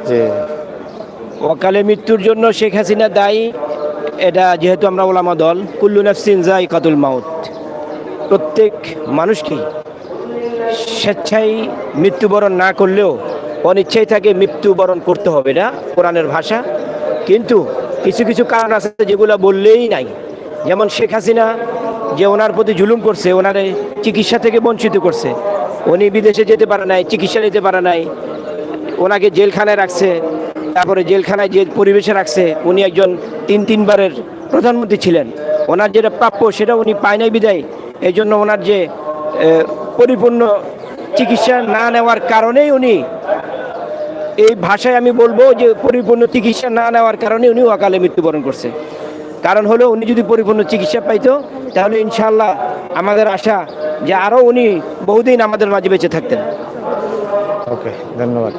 জি। অকালে মৃত্যুর জন্য শেখ হাসিনা দায়ী, এটা যেহেতু আমরা ওলামা দল, কুল্লু নাফসিন যায়কাতুল মাউত, প্রত্যেক মানুষকেই স্বেচ্ছায় মৃত্যুবরণ না করলেও অনিচ্ছায় তাকে মৃত্যুবরণ করতে হবে, এটা কোরআনের ভাষা। কিন্তু কিছু কিছু কারণ আছে যেগুলো বললেই নাই। যেমন শেখ হাসিনা যে ওনার প্রতি জুলুম করছে, ওনারে চিকিৎসা থেকে বঞ্চিত করছে, উনি বিদেশে যেতে পারে নাই, চিকিৎসা নিতে পারে নাই, ওনাকে জেলখানায় রাখছে। তারপরে জেলখানায় যে পরিবেশে রাখছে, উনি একজন তিনবারের প্রধানমন্ত্রী ছিলেন, ওনার যেটা প্রাপ্য সেটা উনি পায় নাই বিদায়। এই জন্য ওনার যে পরিপূর্ণ চিকিৎসা না নেওয়ার কারণেই উনি, এই ভাষায় আমি বলবো যে পরিপূর্ণ চিকিৎসা না নেওয়ার কারণে উনি অকালে মৃত্যুবরণ করছে। কারণ হলো উনি যদি পরিপূর্ণ চিকিৎসা পাইতো তাহলে ইনশাল্লাহ আমাদের আশা যে আরও উনি বহুদিন আমাদের মাঝে বেঁচে থাকতেন। ওকে, ধন্যবাদ।